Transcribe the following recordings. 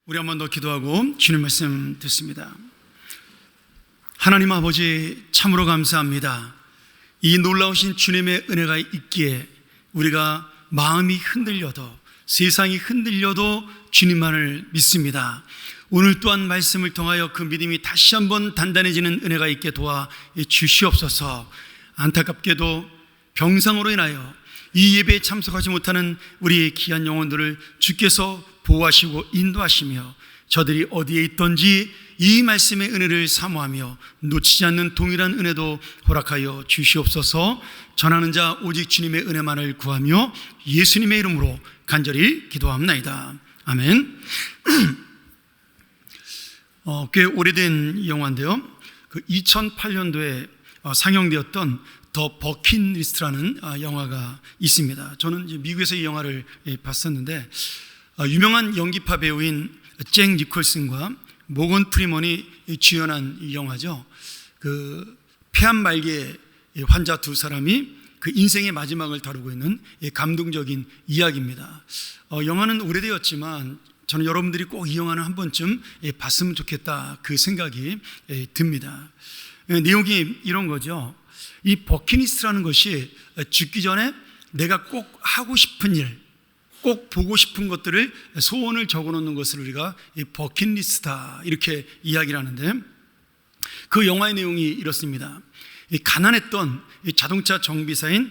우리 한 번 더 기도하고 주님 말씀 듣습니다. 하나님 아버지, 참으로 감사합니다. 이 놀라우신 주님의 은혜가 있기에 우리가 마음이 흔들려도, 세상이 흔들려도 주님만을 믿습니다. 오늘 또한 말씀을 통하여 그 믿음이 다시 한번 단단해지는 은혜가 있게 도와 주시옵소서. 안타깝게도 병상으로 인하여 이 예배에 참석하지 못하는 우리 귀한 영혼들을 주께서 보호하시고 인도하시며 저들이 어디에 있든지 이 말씀의 은혜를 사모하며 놓치지 않는 동일한 은혜도 허락하여 주시옵소서. 전하는 자 오직 주님의 은혜만을 구하며 예수님의 이름으로 간절히 기도합나이다. 아멘. 꽤 오래된 영화인데요, 2008년도에 상영되었던 더 버킷리스트라는 영화가 있습니다. 저는 이제 미국에서 이 영화를 봤었는데, 유명한 연기파 배우인 잭 니콜슨과 모건 프리먼이 주연한 이 영화죠. 그 폐암말기 환자 두 사람이 그 인생의 마지막을 다루고 있는 감동적인 이야기입니다. 영화는 오래되었지만 저는 여러분들이 꼭 이 영화는 한 번쯤 봤으면 좋겠다, 그 생각이 듭니다. 내용이 이런 거죠. 이 버킷리스트라는 것이 죽기 전에 내가 꼭 하고 싶은 일, 꼭 보고 싶은 것들을 소원을 적어놓는 것을 우리가 버킷리스트다, 이렇게 이야기를 하는데, 그 영화의 내용이 이렇습니다. 가난했던 자동차 정비사인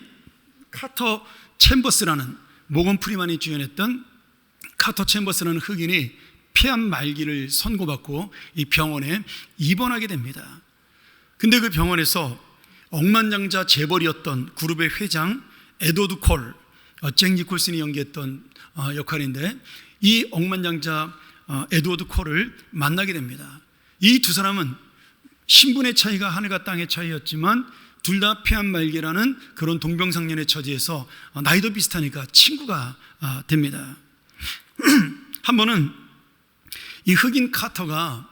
카터 챔버스라는, 모건 프리만이 주연했던 카터 챔버스라는 흑인이 폐암 말기를 선고받고 이 병원에 입원하게 됩니다. 근데 그 병원에서 억만장자 재벌이었던 그룹의 회장 에드워드 콜, 잭 니콜슨이 연기했던 역할인데, 이 억만장자 에드워드 콜을 만나게 됩니다. 이 두 사람은 신분의 차이가 하늘과 땅의 차이였지만 둘 다 폐암말기라는 그런 동병상련의 처지에서 나이도 비슷하니까 친구가 됩니다. 한 번은 이 흑인 카터가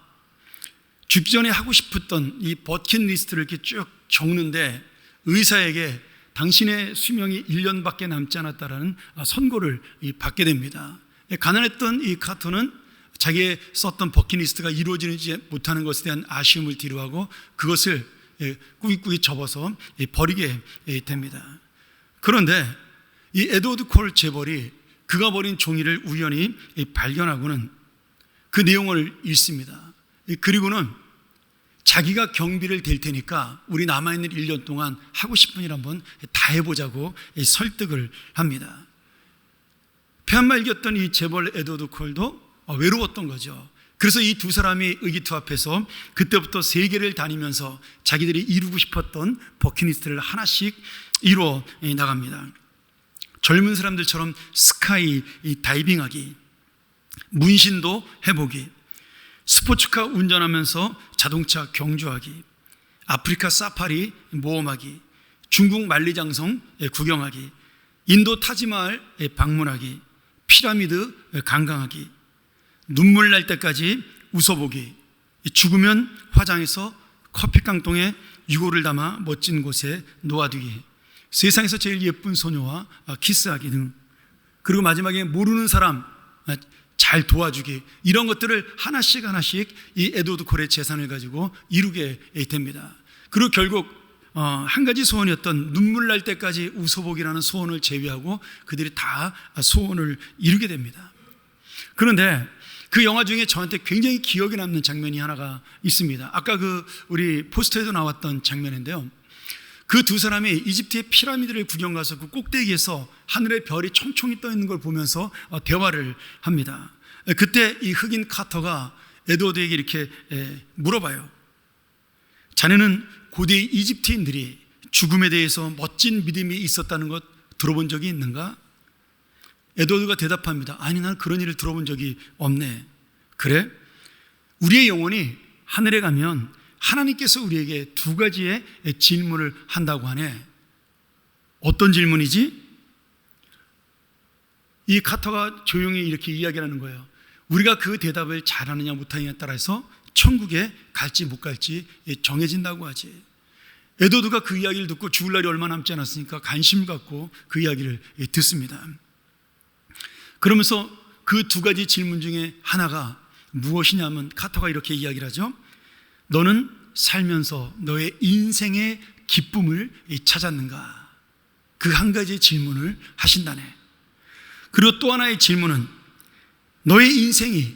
죽기 전에 하고 싶었던 이 버킷리스트를 이렇게 쭉 적는데, 의사에게 당신의 수명이 1년밖에 남지 않았다라는 선고를 받게 됩니다. 가난했던 이 카터는 자기의 썼던 버킷리스트가 이루어지지 못하는 것에 대한 아쉬움을 뒤로하고 그것을 꾸깃꾸깃 접어서 버리게 됩니다. 그런데 이 에드워드 콜 재벌이 그가 버린 종이를 우연히 발견하고는 그 내용을 읽습니다. 그리고는 자기가 경비를 댈 테니까 우리 남아있는 1년 동안 하고 싶은 일 한번 다 해보자고 설득을 합니다. 폐암말기였던 이 재벌 에드워드 콜도 외로웠던 거죠. 그래서 이 두 사람이 의기투합해서 그때부터 세계를 다니면서 자기들이 이루고 싶었던 버킷리스트를 하나씩 이루어 나갑니다. 젊은 사람들처럼 스카이 다이빙하기, 문신도 해보기, 스포츠카 운전하면서 자동차 경주하기, 아프리카 사파리 모험하기, 중국 만리장성 구경하기, 인도 타지마할 방문하기, 피라미드 관광하기, 눈물 날 때까지 웃어보기, 죽으면 화장해서 커피깡통에 유골을 담아 멋진 곳에 놓아두기, 세상에서 제일 예쁜 소녀와 키스하기 등, 그리고 마지막에 모르는 사람 잘 도와주기, 이런 것들을 하나씩 이 에드워드 콜의 재산을 가지고 이루게 됩니다. 그리고 결국 한 가지 소원이었던 눈물 날 때까지 웃어보기라는 소원을 제외하고 그들이 다 소원을 이루게 됩니다. 그런데 그 영화 중에 저한테 굉장히 기억에 남는 장면이 하나가 있습니다. 아까 우리 포스터에도 나왔던 장면인데요, 그 두 사람이 이집트의 피라미드를 구경 가서 그 꼭대기에서 하늘에 별이 총총히 떠 있는 걸 보면서 대화를 합니다. 그때 이 흑인 카터가 에드워드에게 이렇게 물어봐요. 자네는 고대 이집트인들이 죽음에 대해서 멋진 믿음이 있었다는 것 들어본 적이 있는가? 에드워드가 대답합니다. 아니, 난 그런 일을 들어본 적이 없네. 그래? 우리의 영혼이 하늘에 가면 하나님께서 우리에게 두 가지의 질문을 한다고 하네. 어떤 질문이지? 이 카터가 조용히 이렇게 이야기하는 거예요. 우리가 그 대답을 잘하느냐 못하느냐에 따라서 천국에 갈지 못 갈지 정해진다고 하지. 에드워드가 그 이야기를 듣고 죽을 날이 얼마 남지 않았으니까 관심 갖고 그 이야기를 듣습니다. 그러면서 그 두 가지 질문 중에 하나가 무엇이냐면 카터가 이렇게 이야기를 하죠. 너는 살면서 너의 인생의 기쁨을 찾았는가? 그 한 가지 질문을 하신다네. 그리고 또 하나의 질문은 너의 인생이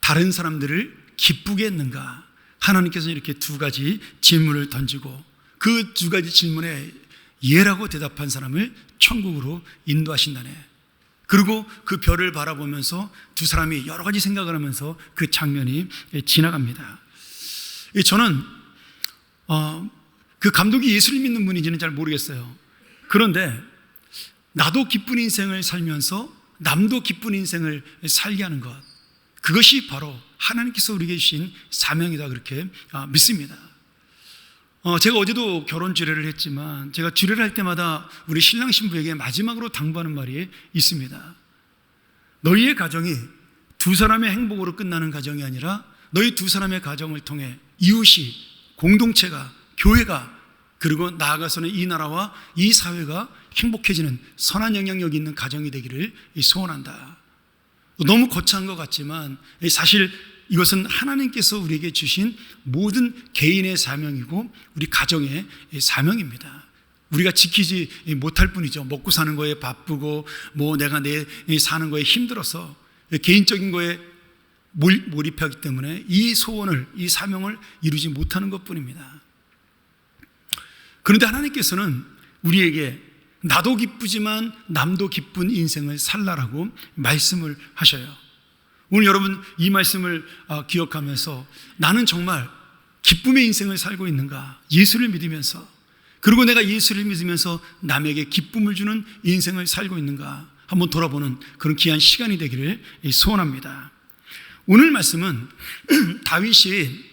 다른 사람들을 기쁘게 했는가? 하나님께서 이렇게 두 가지 질문을 던지고 그 두 가지 질문에 예라고 대답한 사람을 천국으로 인도하신다네. 그리고 그 별을 바라보면서 두 사람이 여러 가지 생각을 하면서 그 장면이 지나갑니다. 저는 그 감독이 예수를 믿는 분인지는 잘 모르겠어요. 그런데 나도 기쁜 인생을 살면서 남도 기쁜 인생을 살게 하는 것, 그것이 바로 하나님께서 우리에게 주신 사명이다, 그렇게 믿습니다. 제가 어제도 결혼 주례를 했지만 제가 주례를 할 때마다 우리 신랑 신부에게 마지막으로 당부하는 말이 있습니다. 너희의 가정이 두 사람의 행복으로 끝나는 가정이 아니라 너희 두 사람의 가정을 통해 이웃이, 공동체가, 교회가, 그리고 나아가서는 이 나라와 이 사회가 행복해지는 선한 영향력이 있는 가정이 되기를 소원한다. 너무 거창한 것 같지만 사실 이것은 하나님께서 우리에게 주신 모든 개인의 사명이고 우리 가정의 사명입니다. 우리가 지키지 못할 뿐이죠. 먹고 사는 거에 바쁘고 내가 내 사는 거에 힘들어서 개인적인 거에 몰입하기 때문에 이 소원을, 이 사명을 이루지 못하는 것뿐입니다. 그런데 하나님께서는 우리에게 나도 기쁘지만 남도 기쁜 인생을 살라라고 말씀을 하셔요. 오늘 여러분 이 말씀을 기억하면서 나는 정말 기쁨의 인생을 살고 있는가? 예수를 믿으면서, 그리고 내가 예수를 믿으면서 남에게 기쁨을 주는 인생을 살고 있는가? 한번 돌아보는 그런 귀한 시간이 되기를 소원합니다. 오늘 말씀은 다윗이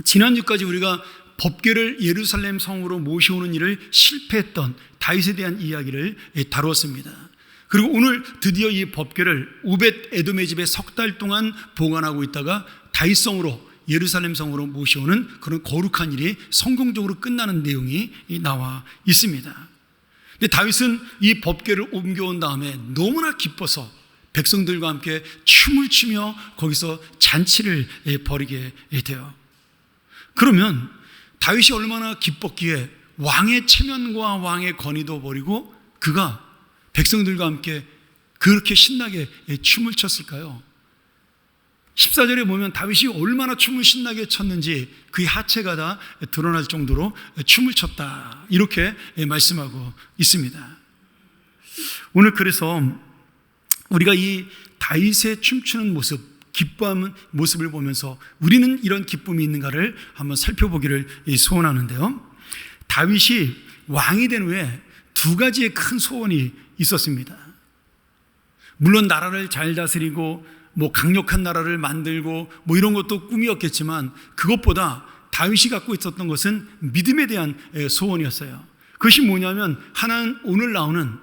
지난주까지 우리가 법궤를 예루살렘 성으로 모셔오는 일을 실패했던 다윗에 대한 이야기를 다루었습니다. 그리고 오늘 드디어 이 법궤를 오벳 에돔의 집에 석 달 동안 보관하고 있다가 다윗성으로, 예루살렘 성으로 모셔오는 그런 거룩한 일이 성공적으로 끝나는 내용이 나와 있습니다. 근데 다윗은 이 법궤를 옮겨온 다음에 너무나 기뻐서 백성들과 함께 춤을 추며 거기서 잔치를 벌이게 돼요. 그러면 다윗이 얼마나 기뻤기에 왕의 체면과 왕의 권위도 버리고 그가 백성들과 함께 그렇게 신나게 춤을 췄을까요? 14절에 보면 다윗이 얼마나 춤을 신나게 췄는지 그의 하체가 다 드러날 정도로 춤을 췄다, 이렇게 말씀하고 있습니다. 오늘 그래서 우리가 이 다윗의 춤추는 모습, 기뻐하는 모습을 보면서 우리는 이런 기쁨이 있는가를 한번 살펴보기를 소원하는데요. 다윗이 왕이 된 후에 두 가지의 큰 소원이 있었습니다. 물론 나라를 잘 다스리고 강력한 나라를 만들고 이런 것도 꿈이었겠지만 그것보다 다윗이 갖고 있었던 것은 믿음에 대한 소원이었어요. 그것이 뭐냐면 오늘 나오는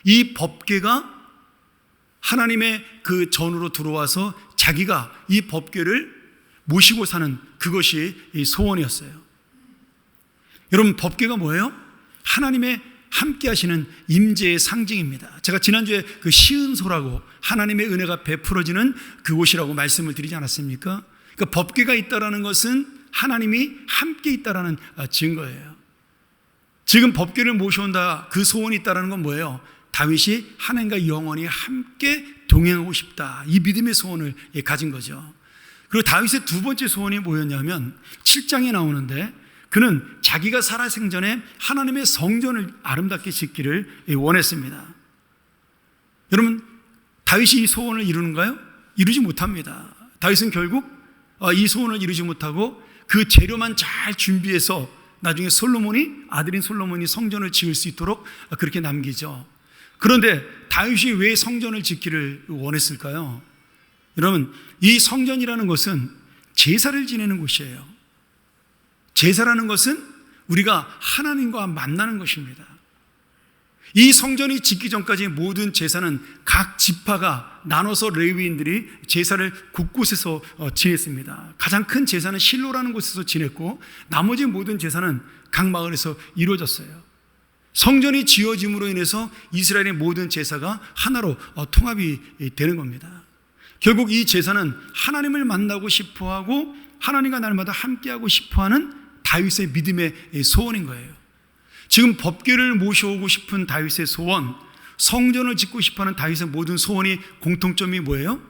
이 법궤가 하나님의 그 전으로 들어와서 자기가 이 법궤를 모시고 사는 그것이 소원이었어요. 여러분, 법궤가 뭐예요? 하나님의 함께 하시는 임재의 상징입니다. 제가 지난주에 그 시은소라고 하나님의 은혜가 베풀어지는 그곳이라고 말씀을 드리지 않았습니까? 그러니까 법궤가 있다라는 것은 하나님이 함께 있다라는 증거예요. 지금 법궤를 모셔온다, 그 소원이 있다라는 건 뭐예요? 다윗이 하나님과 영원히 함께 동행하고 싶다, 이 믿음의 소원을 가진 거죠. 그리고 다윗의 두 번째 소원이 뭐였냐면 7장에 나오는데 그는 자기가 살아생전에 하나님의 성전을 아름답게 짓기를 원했습니다. 여러분, 다윗이 이 소원을 이루는가요? 이루지 못합니다. 다윗은 결국 이 소원을 이루지 못하고 그 재료만 잘 준비해서 나중에 아들인 솔로몬이 성전을 지을 수 있도록 그렇게 남기죠. 그런데 다윗이 왜 성전을 짓기를 원했을까요? 여러분, 이 성전이라는 것은 제사를 지내는 곳이에요. 제사라는 것은 우리가 하나님과 만나는 것입니다. 이 성전이 짓기 전까지 모든 제사는 각 지파가 나눠서 레위인들이 제사를 곳곳에서 지냈습니다. 가장 큰 제사는 실로라는 곳에서 지냈고 나머지 모든 제사는 각 마을에서 이루어졌어요. 성전이 지어짐으로 인해서 이스라엘의 모든 제사가 하나로 통합이 되는 겁니다. 결국 이 제사는 하나님을 만나고 싶어하고 하나님과 날마다 함께하고 싶어하는 다윗의 믿음의 소원인 거예요. 지금 법궤를 모셔오고 싶은 다윗의 소원, 성전을 짓고 싶어하는 다윗의 모든 소원이 공통점이 뭐예요?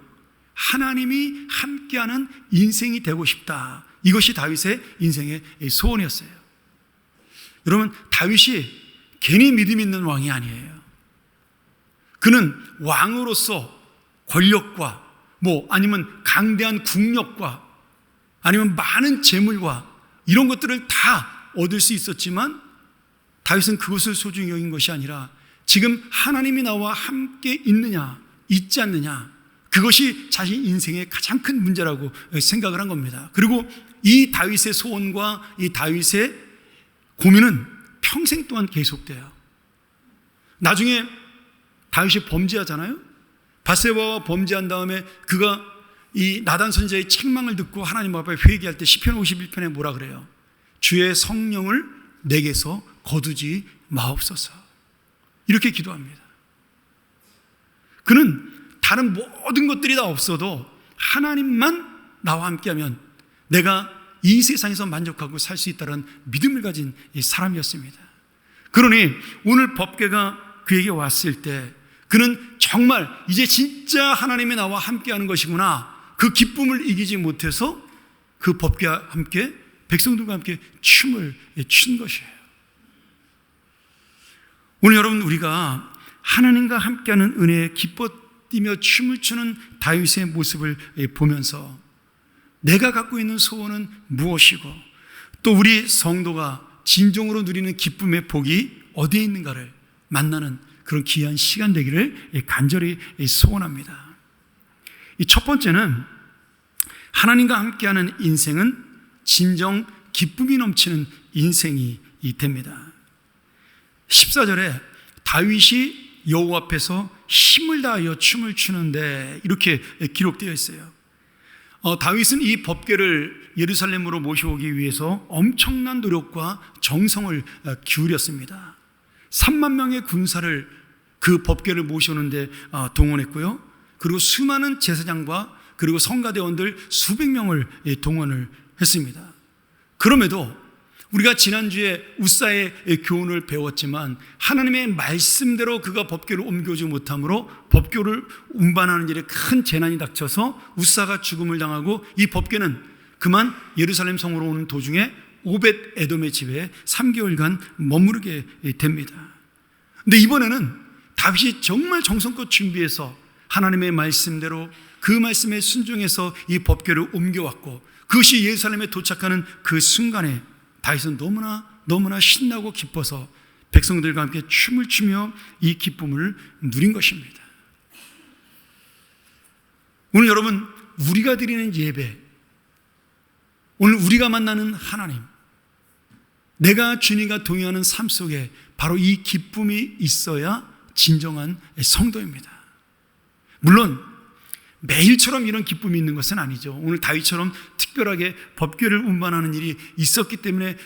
하나님이 함께하는 인생이 되고 싶다. 이것이 다윗의 인생의 소원이었어요. 여러분, 다윗이 괜히 믿음 있는 왕이 아니에요. 그는 왕으로서 권력과 아니면 강대한 국력과 아니면 많은 재물과 이런 것들을 다 얻을 수 있었지만 다윗은 그것을 소중히 여긴 것이 아니라 지금 하나님이 나와 함께 있느냐 있지 않느냐, 그것이 자신 인생의 가장 큰 문제라고 생각을 한 겁니다. 그리고 이 다윗의 소원과 이 다윗의 고민은 평생 동안 계속돼요. 나중에 다윗이 범죄하잖아요. 밧세바와 범죄한 다음에 그가 이 나단 선지자의 책망을 듣고 하나님 앞에 회개할 때 시편 51편에 뭐라 그래요? 주의 성령을 내게서 거두지 마옵소서. 이렇게 기도합니다. 그는 다른 모든 것들이 다 없어도 하나님만 나와 함께하면 내가 이 세상에서 만족하고 살 수 있다는 믿음을 가진 사람이었습니다. 그러니 오늘 법궤가 그에게 왔을 때 그는 정말 이제 진짜 하나님이 나와 함께하는 것이구나, 그 기쁨을 이기지 못해서 그 법궤와 함께 백성들과 함께 춤을 춘 것이에요. 오늘 여러분, 우리가 하나님과 함께하는 은혜에 기뻐 뛰며 춤을 추는 다윗의 모습을 보면서 내가 갖고 있는 소원은 무엇이고 또 우리 성도가 진정으로 누리는 기쁨의 복이 어디에 있는가를 만나는 그런 귀한 시간 되기를 간절히 소원합니다. 이 첫 번째는 하나님과 함께하는 인생은 진정 기쁨이 넘치는 인생이 됩니다. 14절에 다윗이 여호와 앞에서 힘을 다하여 춤을 추는데 이렇게 기록되어 있어요. 다윗은 이 법궤를 예루살렘으로 모셔오기 위해서 엄청난 노력과 정성을 기울였습니다. 3만 명의 군사를 그 법궤를 모셔오는데 동원했고요. 그리고 수많은 제사장과 그리고 성가대원들 수백 명을 동원을 했습니다. 그럼에도 우리가 지난주에 우사의 교훈을 배웠지만 하나님의 말씀대로 그가 법궤를 옮겨오지 못함으로 법궤를 운반하는 일에 큰 재난이 닥쳐서 우사가 죽음을 당하고 이 법궤는 그만 예루살렘 성으로 오는 도중에 오벳 에돔의 집에 3개월간 머무르게 됩니다. 근데 이번에는 다윗이 정말 정성껏 준비해서 하나님의 말씀대로 그 말씀에 순종해서 이 법궤를 옮겨왔고 그것이 예루살렘에 도착하는 그 순간에 다윗은 너무나 신나고 기뻐서 백성들과 함께 춤을 추며 이 기쁨을 누린 것입니다. 오늘 여러분, 우리가 드리는 예배, 오늘 우리가 만나는 하나님, 내가 주님과 동행하는 삶 속에 바로 이 기쁨이 있어야 진정한 성도입니다. 물론 매일처럼 이런 기쁨이 있는 것은 아니죠. 오늘 다윗처럼 특별하게 법궤를 운반하는 일이 있었기 때문에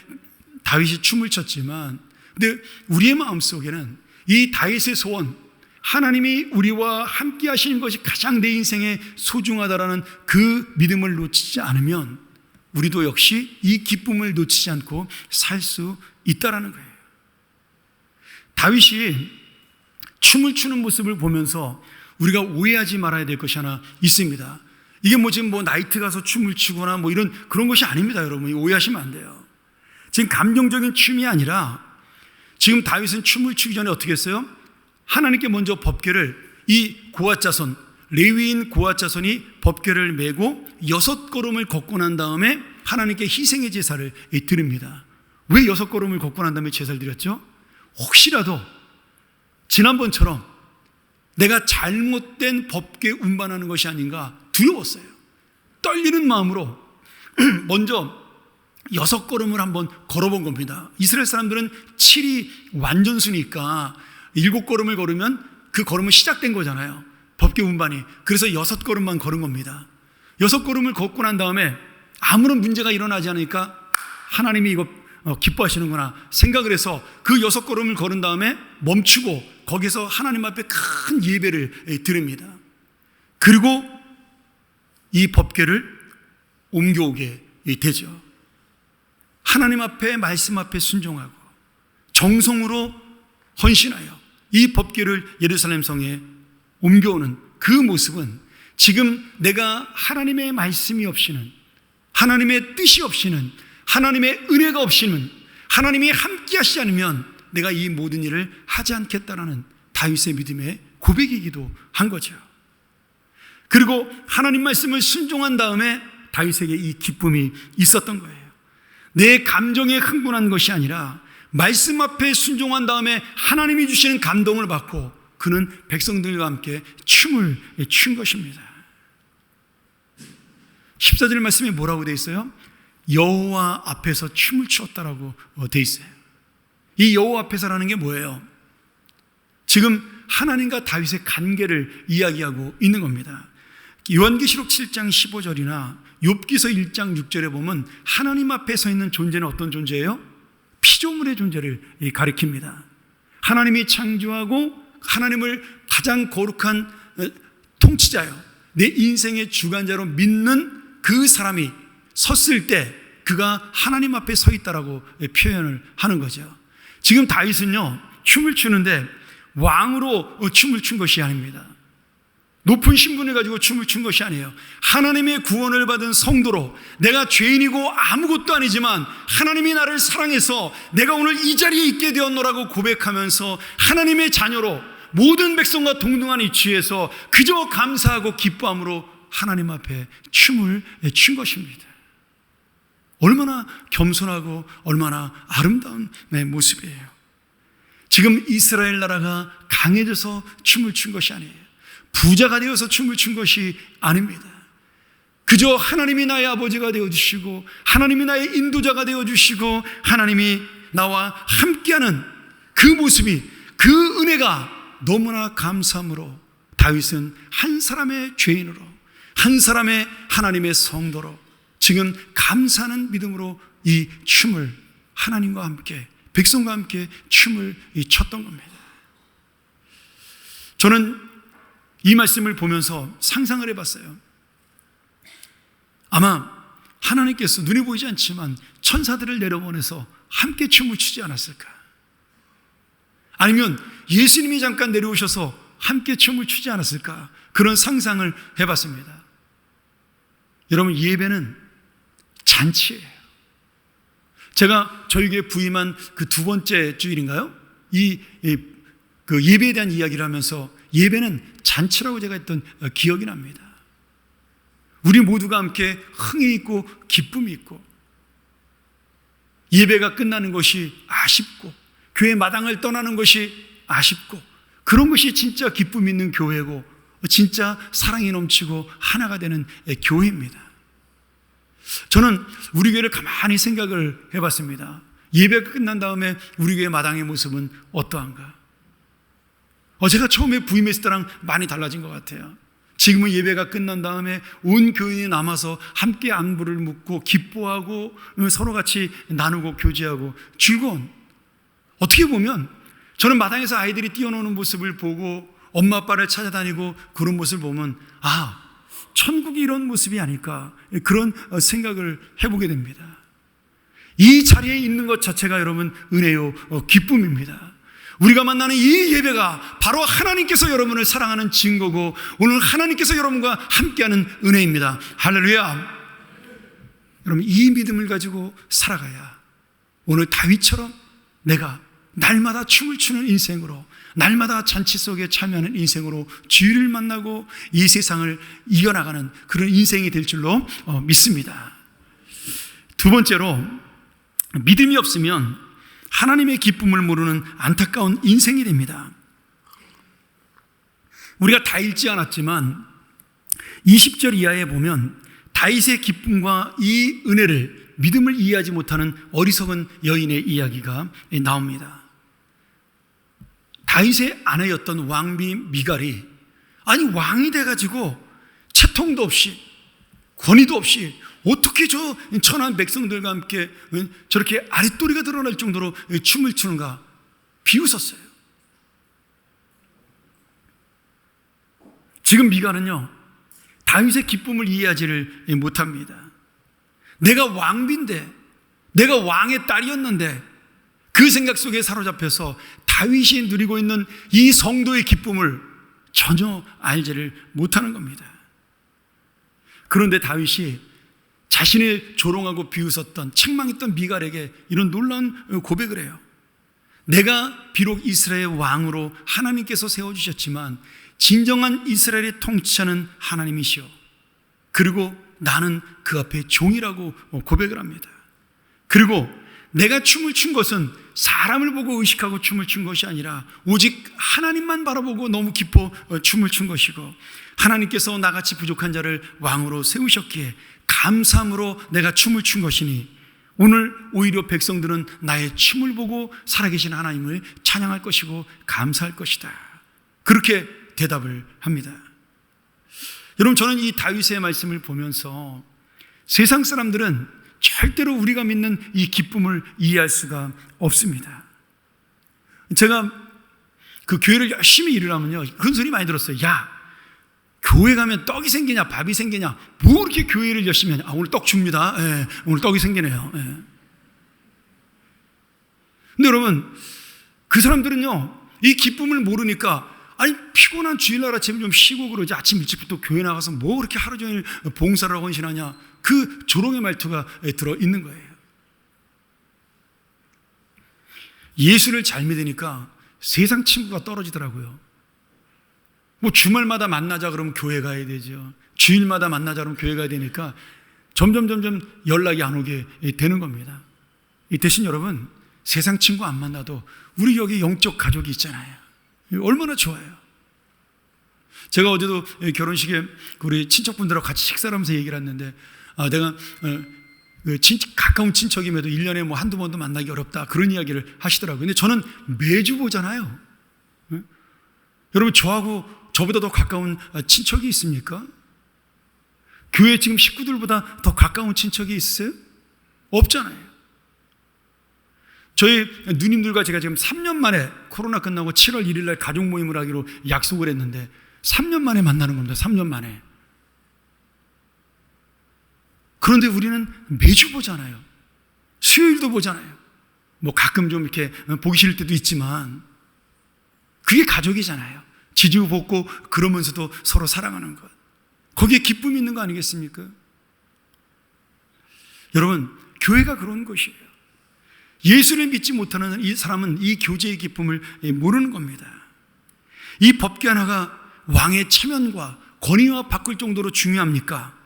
다윗이 춤을 췄지만, 근데 우리의 마음속에는 이 다윗의 소원, 하나님이 우리와 함께 하시는 것이 가장 내 인생에 소중하다라는 그 믿음을 놓치지 않으면 우리도 역시 이 기쁨을 놓치지 않고 살 수 있다라는 거예요. 다윗이 춤을 추는 모습을 보면서 우리가 오해하지 말아야 될 것이 하나 있습니다. 이게 지금 나이트 가서 춤을 추거나 이런 그런 것이 아닙니다, 여러분. 오해하시면 안 돼요. 지금 감정적인 춤이 아니라 지금 다윗은 춤을 추기 전에 어떻게 했어요? 하나님께 먼저 법궤를, 이 고앗 자손, 레위인 고앗 자손이 법궤를 메고 6걸음을 걷고 난 다음에 하나님께 희생의 제사를 드립니다. 왜 6걸음을 걷고 난 다음에 제사를 드렸죠? 혹시라도 지난번처럼 내가 잘못된 법궤 운반하는 것이 아닌가 두려웠어요. 떨리는 마음으로 먼저 6걸음을 한번 걸어본 겁니다. 이스라엘 사람들은 7이 완전수니까 7걸음을 걸으면 그 걸음은 시작된 거잖아요, 법궤 운반이. 그래서 6걸음만 걸은 겁니다. 6걸음을 걷고 난 다음에 아무런 문제가 일어나지 않으니까 하나님이 이거 기뻐하시는구나 생각을 해서 그 6걸음을 걸은 다음에 멈추고 거기서 하나님 앞에 큰 예배를 드립니다. 그리고 이 법궤를 옮겨오게 되죠. 하나님 앞에, 말씀 앞에 순종하고 정성으로 헌신하여 이 법궤를 예루살렘 성에 옮겨오는 그 모습은 지금 내가 하나님의 말씀이 없이는, 하나님의 뜻이 없이는, 하나님의 은혜가 없이는, 하나님이 함께 하시지 않으면 내가 이 모든 일을 하지 않겠다라는 다윗의 믿음의 고백이기도 한 거죠. 그리고 하나님 말씀을 순종한 다음에 다윗에게 이 기쁨이 있었던 거예요. 내 감정에 흥분한 것이 아니라 말씀 앞에 순종한 다음에 하나님이 주시는 감동을 받고 그는 백성들과 함께 춤을 춘 것입니다. 14절 말씀에 뭐라고 되어 있어요? 여호와 앞에서 춤을 추었다라고 되어 있어요. 이 여호와 앞에서라는 게 뭐예요? 지금 하나님과 다윗의 관계를 이야기하고 있는 겁니다. 요한계시록 7장 15절이나 욥기서 1장 6절에 보면 하나님 앞에 서 있는 존재는 어떤 존재예요? 피조물의 존재를 가리킵니다. 하나님이 창조하고 하나님을 가장 거룩한 통치자요, 내 인생의 주관자로 믿는 그 사람이 섰을 때 그가 하나님 앞에 서 있다라고 표현을 하는 거죠. 지금 다윗은요, 춤을 추는데 왕으로 춤을 춘 것이 아닙니다. 높은 신분을 가지고 춤을 춘 것이 아니에요. 하나님의 구원을 받은 성도로, 내가 죄인이고 아무것도 아니지만 하나님이 나를 사랑해서 내가 오늘 이 자리에 있게 되었노라고 고백하면서 하나님의 자녀로 모든 백성과 동등한 위치에서 그저 감사하고 기뻐함으로 하나님 앞에 춤을 춘 것입니다. 얼마나 겸손하고 얼마나 아름다운 모습이에요. 지금 이스라엘 나라가 강해져서 춤을 춘 것이 아니에요. 부자가 되어서 춤을 춘 것이 아닙니다. 그저 하나님이 나의 아버지가 되어주시고 하나님이 나의 인도자가 되어주시고 하나님이 나와 함께하는 그 모습이, 그 은혜가 너무나 감사함으로 다윗은 한 사람의 죄인으로, 한 사람의 하나님의 성도로 지금 감사하는 믿음으로 이 춤을 하나님과 함께, 백성과 함께 춤을 췄던 겁니다. 저는 이 말씀을 보면서 상상을 해봤어요. 아마 하나님께서 눈에 보이지 않지만 천사들을 내려보내서 함께 춤을 추지 않았을까? 아니면 예수님이 잠깐 내려오셔서 함께 춤을 추지 않았을까? 그런 상상을 해봤습니다. 여러분, 예배는 잔치예요. 제가 저희 교회 부임한 그 두 번째 주일인가요? 그 예배에 대한 이야기를 하면서 예배는 잔치라고 제가 했던 기억이 납니다. 우리 모두가 함께 흥이 있고 기쁨이 있고 예배가 끝나는 것이 아쉽고 교회 마당을 떠나는 것이 아쉽고 그런 것이 진짜 기쁨 있는 교회고 진짜 사랑이 넘치고 하나가 되는 교회입니다. 저는 우리 교회를 가만히 생각을 해봤습니다. 예배가 끝난 다음에 우리 교회 마당의 모습은 어떠한가? 제가 처음에 부임했을 때랑 많이 달라진 것 같아요. 지금은 예배가 끝난 다음에 온 교인이 남아서 함께 안부를 묻고 기뻐하고 서로 같이 나누고 교제하고 즐거운, 어떻게 보면 저는 마당에서 아이들이 뛰어노는 모습을 보고 엄마 아빠를 찾아다니고 그런 모습을 보면 천국이 이런 모습이 아닐까, 그런 생각을 해보게 됩니다. 이 자리에 있는 것 자체가 여러분 은혜요 기쁨입니다. 우리가 만나는 이 예배가 바로 하나님께서 여러분을 사랑하는 증거고 오늘 하나님께서 여러분과 함께하는 은혜입니다. 할렐루야. 여러분, 이 믿음을 가지고 살아가야 오늘 다윗처럼 내가 날마다 춤을 추는 인생으로, 날마다 잔치 속에 참여하는 인생으로 주의를 만나고 이 세상을 이겨나가는 그런 인생이 될 줄로 믿습니다. 두 번째로, 믿음이 없으면 하나님의 기쁨을 모르는 안타까운 인생이 됩니다. 우리가 다 읽지 않았지만 20절 이하에 보면 다윗의 기쁨과 이 은혜를, 믿음을 이해하지 못하는 어리석은 여인의 이야기가 나옵니다. 다윗의 아내였던 왕비 미갈이 왕이 돼가지고 채통도 없이 권위도 없이 어떻게 저 천한 백성들과 함께 저렇게 아랫도리가 드러날 정도로 춤을 추는가 비웃었어요. 지금 미갈은요, 다윗의 기쁨을 이해하지를 못합니다. 내가 왕비인데, 내가 왕의 딸이었는데 그 생각 속에 사로잡혀서 다윗이 누리고 있는 이 성도의 기쁨을 전혀 알지를 못하는 겁니다. 그런데 다윗이 자신을 조롱하고 비웃었던, 책망했던 미갈에게 이런 놀라운 고백을 해요. 내가 비록 이스라엘의 왕으로 하나님께서 세워주셨지만 진정한 이스라엘의 통치자는 하나님이시오. 그리고 나는 그 앞에 종이라고 고백을 합니다. 그리고 내가 춤을 춘 것은 사람을 보고 의식하고 춤을 춘 것이 아니라 오직 하나님만 바라보고 너무 기뻐 춤을 춘 것이고, 하나님께서 나같이 부족한 자를 왕으로 세우셨기에 감사함으로 내가 춤을 춘 것이니 오늘 오히려 백성들은 나의 춤을 보고 살아계신 하나님을 찬양할 것이고 감사할 것이다. 그렇게 대답을 합니다. 여러분, 저는 이 다윗의 말씀을 보면서 세상 사람들은 절대로 우리가 믿는 이 기쁨을 이해할 수가 없습니다. 제가 그 교회를 열심히 일하면요, 그런 소리 많이 들었어요. 야, 교회 가면 떡이 생기냐 밥이 생기냐, 뭐 이렇게 교회를 열심히 하냐. 오늘 떡 줍니다. 예, 오늘 떡이 생기네요. 예. 근데 여러분, 그 사람들은요 이 기쁨을 모르니까, 아니 피곤한 주일날 아침에 좀 쉬고 그러지 아침 일찍부터 교회 나가서 뭐 그렇게 하루 종일 봉사를 하고 헌신하냐, 그 조롱의 말투가 들어있는 거예요. 예수를 잘 믿으니까 세상 친구가 떨어지더라고요. 뭐 주말마다 만나자 그러면 교회 가야 되죠. 주일마다 만나자 그러면 교회 가야 되니까 점점 연락이 안 오게 되는 겁니다. 이 대신 여러분, 세상 친구 안 만나도 우리 여기 영적 가족이 있잖아요. 얼마나 좋아요. 제가 어제도 결혼식에 우리 친척분들하고 같이 식사를 하면서 얘기를 했는데, 내가 가까운 친척임에도 1년에 뭐 한두 번도 만나기 어렵다, 그런 이야기를 하시더라고요. 근데 저는 매주 보잖아요. 여러분, 저보다 더 가까운 친척이 있습니까? 교회 지금 식구들보다 더 가까운 친척이 있어요? 없잖아요. 저희 누님들과 제가 지금 3년 만에, 코로나 끝나고 7월 1일 날 가족 모임을 하기로 약속을 했는데 3년 만에 만나는 겁니다. 3년 만에. 그런데 우리는 매주 보잖아요. 수요일도 보잖아요. 뭐 가끔 좀 이렇게 보기 싫을 때도 있지만 그게 가족이잖아요. 지지고 그러면서도 서로 사랑하는 것, 거기에 기쁨이 있는 거 아니겠습니까? 여러분, 교회가 그런 것이에요. 예수를 믿지 못하는 이 사람은 이 교제의 기쁨을 모르는 겁니다. 이 법궤 하나가 왕의 체면과 권위와 바꿀 정도로 중요합니까?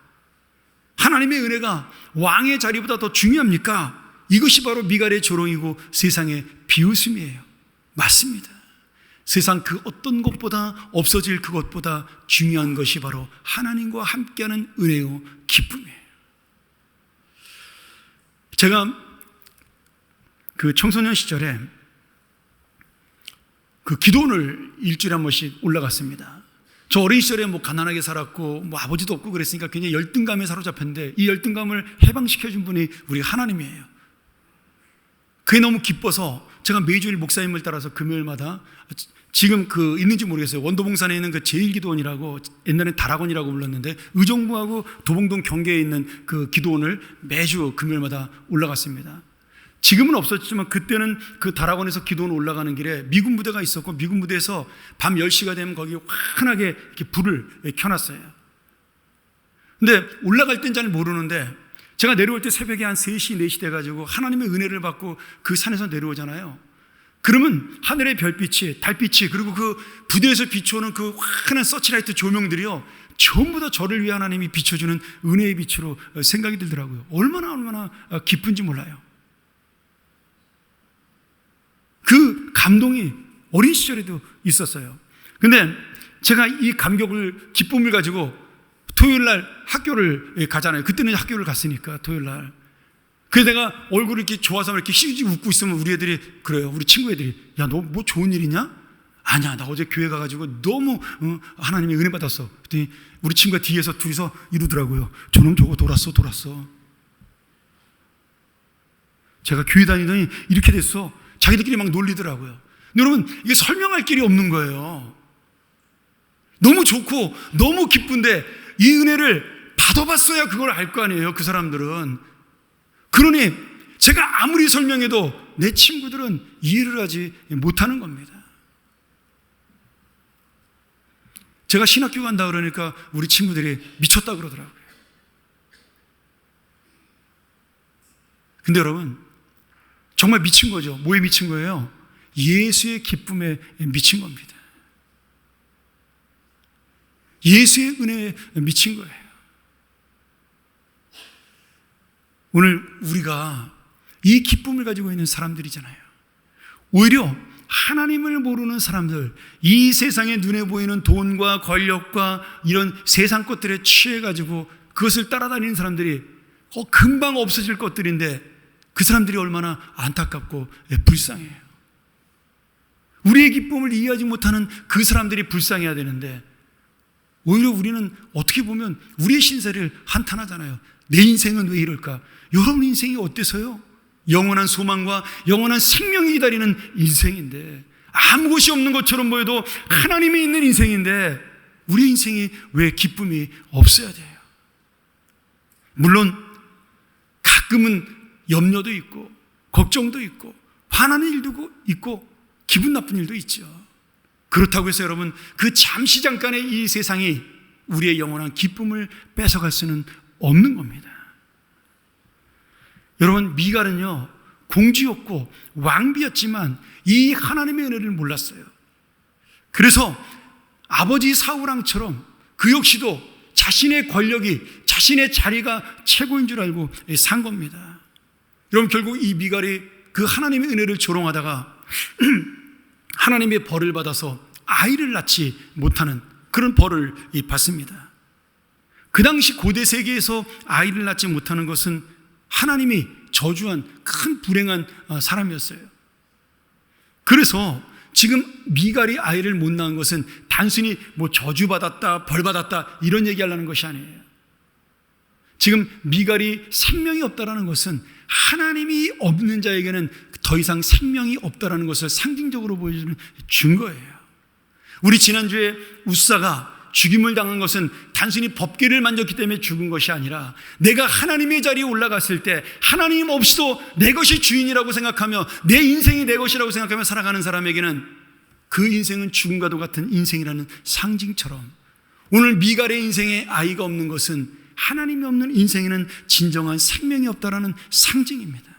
하나님의 은혜가 왕의 자리보다 더 중요합니까? 이것이 바로 미갈의 조롱이고 세상의 비웃음이에요. 맞습니다. 세상 그 어떤 것보다, 없어질 그것보다 중요한 것이 바로 하나님과 함께하는 은혜요 기쁨이에요. 제가 그 청소년 시절에 그 기도원을 일주일에 한 번씩 올라갔습니다. 저 어린 시절에 뭐 가난하게 살았고 뭐 아버지도 없고 그랬으니까 굉장히 열등감에 사로잡혔는데, 이 열등감을 해방시켜준 분이 우리 하나님이에요. 그게 너무 기뻐서 제가 매주일 목사님을 따라서 금요일마다, 지금 그 있는지 모르겠어요, 원도봉산에 있는 그 제일기도원이라고, 옛날엔 다락원이라고 불렀는데 의정부하고 도봉동 경계에 있는 그 기도원을 매주 금요일마다 올라갔습니다. 지금은 없었지만 그때는 그 다락원에서 기도원 올라가는 길에 미군 부대가 있었고, 미군 부대에서 밤 10시가 되면 거기 환하게 이렇게 불을 켜놨어요. 근데 올라갈 땐 잘 모르는데 제가 내려올 때 새벽에 한 3시, 4시 돼가지고 하나님의 은혜를 받고 그 산에서 내려오잖아요. 그러면 하늘의 별빛이, 달빛이, 그리고 그 부대에서 비춰오는 그 환한 서치라이트 조명들이요, 전부 다 저를 위해 하나님이 비춰주는 은혜의 빛으로 생각이 들더라고요. 얼마나 기쁜지 몰라요. 그 감동이 어린 시절에도 있었어요. 근데 제가 이 감격을, 기쁨을 가지고 토요일 날 학교를 가잖아요. 그때는 학교를 갔으니까 토요일 날. 그래서 내가 얼굴이 이렇게 좋아서 이렇게 씩씩 웃고 있으면 우리 애들이 그래요. 우리 친구 애들이, 야, 너 뭐 좋은 일이냐? 아니야, 나 어제 교회 가가지고 너무 하나님의 은혜 받았어. 그랬더니 우리 친구가 뒤에서 둘이서 이러더라고요. 저놈 저거 돌았어. 제가 교회 다니더니 이렇게 됐어. 자기들끼리 막 놀리더라고요. 근데 여러분, 이게 설명할 길이 없는 거예요. 너무 좋고 너무 기쁜데 이 은혜를 받아봤어야 그걸 알 거 아니에요, 그 사람들은. 그러니 제가 아무리 설명해도 내 친구들은 이해를 하지 못하는 겁니다. 제가 신학교 간다 그러니까 우리 친구들이 미쳤다 그러더라고요. 근데 여러분, 정말 미친 거죠. 뭐에 미친 거예요? 예수의 기쁨에 미친 겁니다. 예수의 은혜에 미친 거예요. 오늘 우리가 이 기쁨을 가지고 있는 사람들이잖아요. 오히려 하나님을 모르는 사람들, 이 세상에 눈에 보이는 돈과 권력과 이런 세상 것들에 취해가지고 그것을 따라다니는 사람들이 금방 없어질 것들인데 그 사람들이 얼마나 안타깝고 불쌍해요. 우리의 기쁨을 이해하지 못하는 그 사람들이 불쌍해야 되는데 오히려 우리는 어떻게 보면 우리의 신세를 한탄하잖아요. 내 인생은 왜 이럴까? 여러분 인생이 어때서요? 영원한 소망과 영원한 생명이 기다리는 인생인데, 아무 것이 없는 것처럼 보여도 하나님이 있는 인생인데 우리 인생이 왜 기쁨이 없어야 돼요? 물론 가끔은 염려도 있고 걱정도 있고 화나는 일도 있고 기분 나쁜 일도 있죠. 그렇다고 해서 여러분, 그 잠시 잠깐의 이 세상이 우리의 영원한 기쁨을 뺏어갈 수는 없는 겁니다. 여러분, 미갈은요 공주였고 왕비였지만 이 하나님의 은혜를 몰랐어요. 그래서 아버지 사울왕처럼 그 역시도 자신의 권력이, 자신의 자리가 최고인 줄 알고 산 겁니다. 여러분, 결국 이 미갈이 그 하나님의 은혜를 조롱하다가 하나님의 벌을 받아서 아이를 낳지 못하는 그런 벌을 받습니다. 그 당시 고대 세계에서 아이를 낳지 못하는 것은 하나님이 저주한 큰 불행한 사람이었어요. 그래서 지금 미갈이 아이를 못 낳은 것은 단순히 뭐 저주받았다, 벌받았다 이런 얘기하려는 것이 아니에요. 지금 미갈이 생명이 없다라는 것은 하나님이 없는 자에게는 더 이상 생명이 없다라는 것을 상징적으로 보여주는 증거예요. 우리 지난주에 우사가 죽임을 당한 것은 단순히 법궤를 만졌기 때문에 죽은 것이 아니라 내가 하나님의 자리에 올라갔을 때 하나님 없이도 내 것이 주인이라고 생각하며 내 인생이 내 것이라고 생각하며 살아가는 사람에게는 그 인생은 죽음과도 같은 인생이라는 상징처럼, 오늘 미갈의 인생에 아이가 없는 것은 하나님이 없는 인생에는 진정한 생명이 없다라는 상징입니다.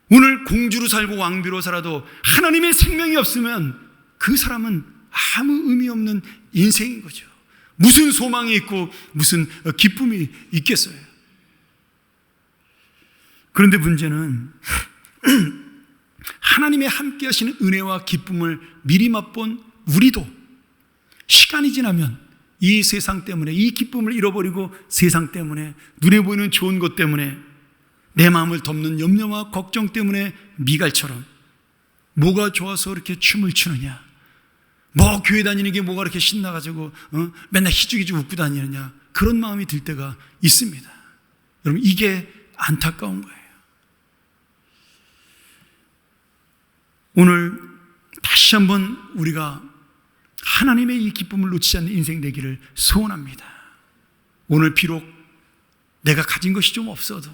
오늘 공주로 살고 왕비로 살아도 하나님의 생명이 없으면 그 사람은 아무 의미 없는 인생인 거죠. 무슨 소망이 있고 무슨 기쁨이 있겠어요. 그런데 문제는 하나님의 함께 하시는 은혜와 기쁨을 미리 맛본 우리도 시간이 지나면 이 세상 때문에, 이 기쁨을 잃어버리고 세상 때문에, 눈에 보이는 좋은 것 때문에, 내 마음을 덮는 염려와 걱정 때문에 미갈처럼 뭐가 좋아서 이렇게 춤을 추느냐, 뭐 교회 다니는 게 뭐가 이렇게 신나가지고 맨날 희죽희죽 웃고 다니느냐, 그런 마음이 들 때가 있습니다. 여러분, 이게 안타까운 거예요. 오늘 다시 한번 우리가 하나님의 이 기쁨을 놓치지 않는 인생 되기를 소원합니다. 오늘 비록 내가 가진 것이 좀 없어도,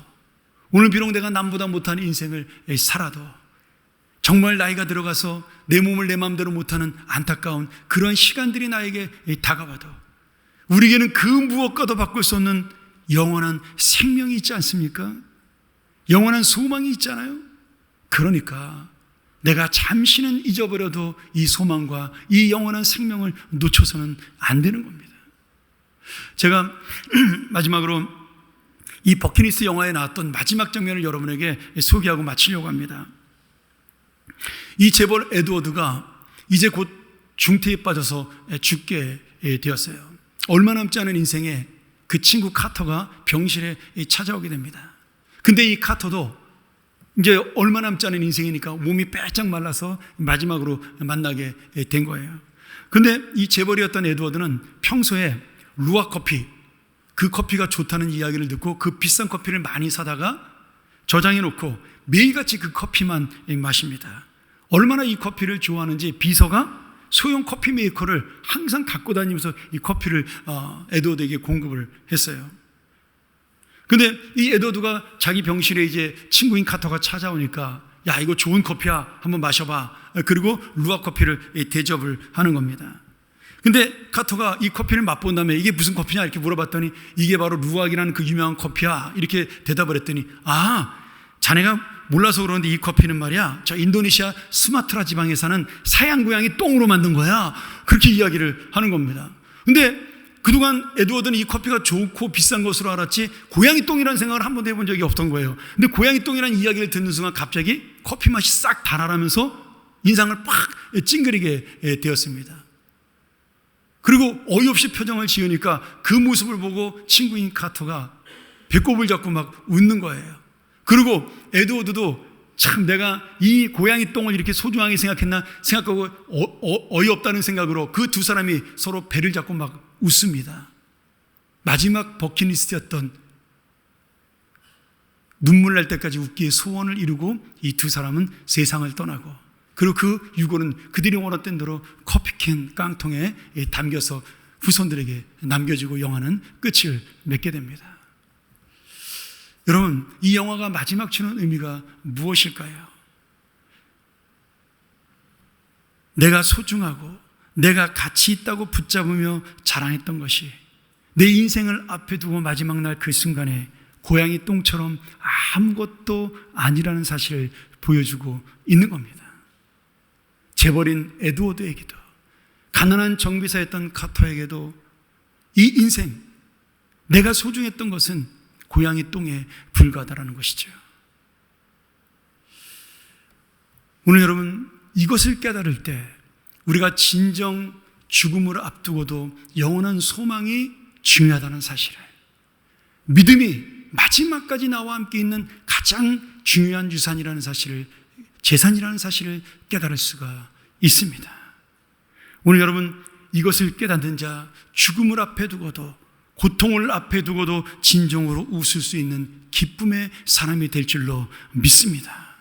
오늘 비록 내가 남보다 못한 인생을 살아도, 정말 나이가 들어가서 내 몸을 내 마음대로 못하는 안타까운 그런 시간들이 나에게 다가와도 우리에게는 그 무엇과도 바꿀 수 없는 영원한 생명이 있지 않습니까? 영원한 소망이 있잖아요. 그러니까 내가 잠시는 잊어버려도 이 소망과 이 영원한 생명을 놓쳐서는 안 되는 겁니다. 제가 마지막으로 이 버킷리스트 영화에 나왔던 마지막 장면을 여러분에게 소개하고 마치려고 합니다. 이 재벌 에드워드가 이제 곧 중태에 빠져서 죽게 되었어요. 얼마 남지 않은 인생에 그 친구 카터가 병실에 찾아오게 됩니다. 근데 이 카터도 이제 얼마 남지 않은 인생이니까 몸이 빼짝 말라서 마지막으로 만나게 된 거예요. 근데 이 재벌이었던 에드워드는 평소에 루아 커피, 그 커피가 좋다는 이야기를 듣고 그 비싼 커피를 많이 사다가 저장해 놓고 매일같이 그 커피만 마십니다. 얼마나 이 커피를 좋아하는지 비서가 소형 커피 메이커를 항상 갖고 다니면서 이 커피를 에드워드에게 공급을 했어요. 근데 이 에드워드가 자기 병실에 이제 친구인 카터가 찾아오니까 야, 이거 좋은 커피야, 한번 마셔봐. 그리고 루아 커피를 대접을 하는 겁니다. 근데 카터가 이 커피를 맛본 다음에 이게 무슨 커피냐 이렇게 물어봤더니 이게 바로 루악이라는 그 유명한 커피야 이렇게 대답을 했더니, 자네가 몰라서 그러는데 이 커피는 말이야, 저 인도네시아 스마트라 지방에 사는 사양 고양이 똥으로 만든 거야, 그렇게 이야기를 하는 겁니다. 근데 그동안 에드워드는 이 커피가 좋고 비싼 것으로 알았지 고양이 똥이라는 생각을 한 번도 해본 적이 없던 거예요. 근데 고양이 똥이라는 이야기를 듣는 순간 갑자기 커피 맛이 싹 달아나면서 인상을 팍 찡그리게 되었습니다. 그리고 어이없이 표정을 지으니까 그 모습을 보고 친구인 카터가 배꼽을 잡고 막 웃는 거예요. 그리고 에드워드도 참 내가 이 고양이 똥을 이렇게 소중하게 생각했나 생각하고 어이없다는 생각으로 그 두 사람이 서로 배를 잡고 막 웃습니다. 마지막 버킷리스트였던 눈물 날 때까지 웃기의 소원을 이루고 이 두 사람은 세상을 떠나고, 그리고 그 유고는 그들이 원했던 대로 커피캔 깡통에 담겨서 후손들에게 남겨지고 영화는 끝을 맺게 됩니다. 여러분, 이 영화가 마지막 주는 의미가 무엇일까요? 내가 소중하고 내가 가치 있다고 붙잡으며 자랑했던 것이 내 인생을 앞에 두고 마지막 날 그 순간에 고양이 똥처럼 아무것도 아니라는 사실을 보여주고 있는 겁니다. 재벌인 에드워드에게도, 가난한 정비사였던 카터에게도 이 인생, 내가 소중했던 것은 고양이 똥에 불과하다는 것이죠. 오늘 여러분, 이것을 깨달을 때 우리가 진정 죽음을 앞두고도 영원한 소망이 중요하다는 사실을, 믿음이 마지막까지 나와 함께 있는 가장 중요한 유산이라는 사실을, 재산이라는 사실을 깨달을 수가 있습니다. 오늘 여러분, 이것을 깨닫는 자, 죽음을 앞에 두고도, 고통을 앞에 두고도 진정으로 웃을 수 있는 기쁨의 사람이 될 줄로 믿습니다.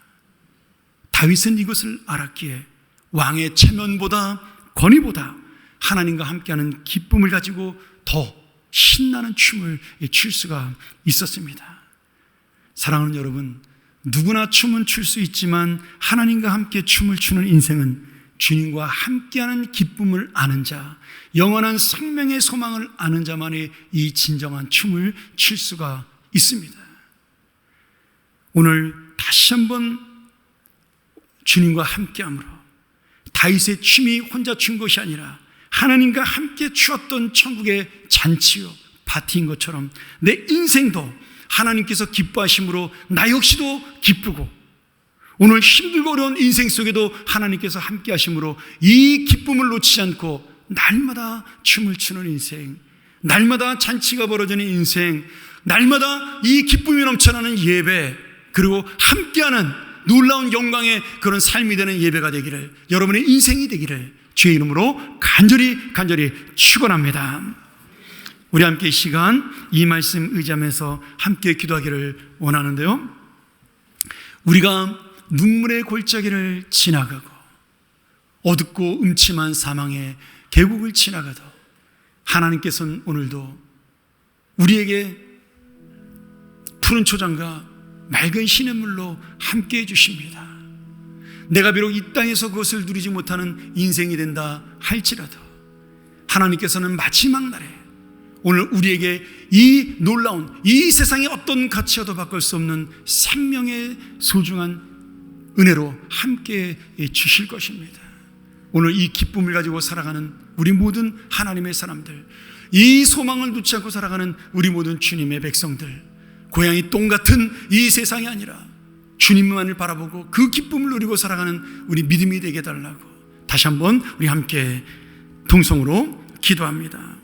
다윗은 이것을 알았기에 왕의 체면보다, 권위보다 하나님과 함께하는 기쁨을 가지고 더 신나는 춤을 출 수가 있었습니다. 사랑하는 여러분, 누구나 춤은 출 수 있지만 하나님과 함께 춤을 추는 인생은 주님과 함께하는 기쁨을 아는 자, 영원한 생명의 소망을 아는 자만이 이 진정한 춤을 출 수가 있습니다. 오늘 다시 한번 주님과 함께함으로 다윗의 춤이 혼자 춘 것이 아니라 하나님과 함께 추었던 천국의 잔치요, 파티인 것처럼 내 인생도 하나님께서 기뻐하심으로 나 역시도 기쁘고, 오늘 힘들고 어려운 인생 속에도 하나님께서 함께 하심으로 이 기쁨을 놓치지 않고 날마다 춤을 추는 인생, 날마다 잔치가 벌어지는 인생, 날마다 이 기쁨이 넘쳐나는 예배, 그리고 함께하는 놀라운 영광의 그런 삶이 되는 예배가 되기를, 여러분의 인생이 되기를 주의 이름으로 간절히 축원합니다. 우리 함께 이 시간 이 말씀 의지하면서 함께 기도하기를 원하는데요, 우리가 눈물의 골짜기를 지나가고 어둡고 음침한 사망의 계곡을 지나가도 하나님께서는 오늘도 우리에게 푸른 초장과 맑은 시냇물로 함께 해주십니다. 내가 비록 이 땅에서 그것을 누리지 못하는 인생이 된다 할지라도 하나님께서는 마지막 날에 오늘 우리에게 이 놀라운, 이 세상의 어떤 가치와도 바꿀 수 없는 생명의 소중한 은혜로 함께 주실 것입니다. 오늘 이 기쁨을 가지고 살아가는 우리 모든 하나님의 사람들, 이 소망을 놓지 않고 살아가는 우리 모든 주님의 백성들, 고양이 똥 같은 이 세상이 아니라 주님만을 바라보고 그 기쁨을 누리고 살아가는 우리 믿음이 되게 해달라고 다시 한번 우리 함께 동성으로 기도합니다.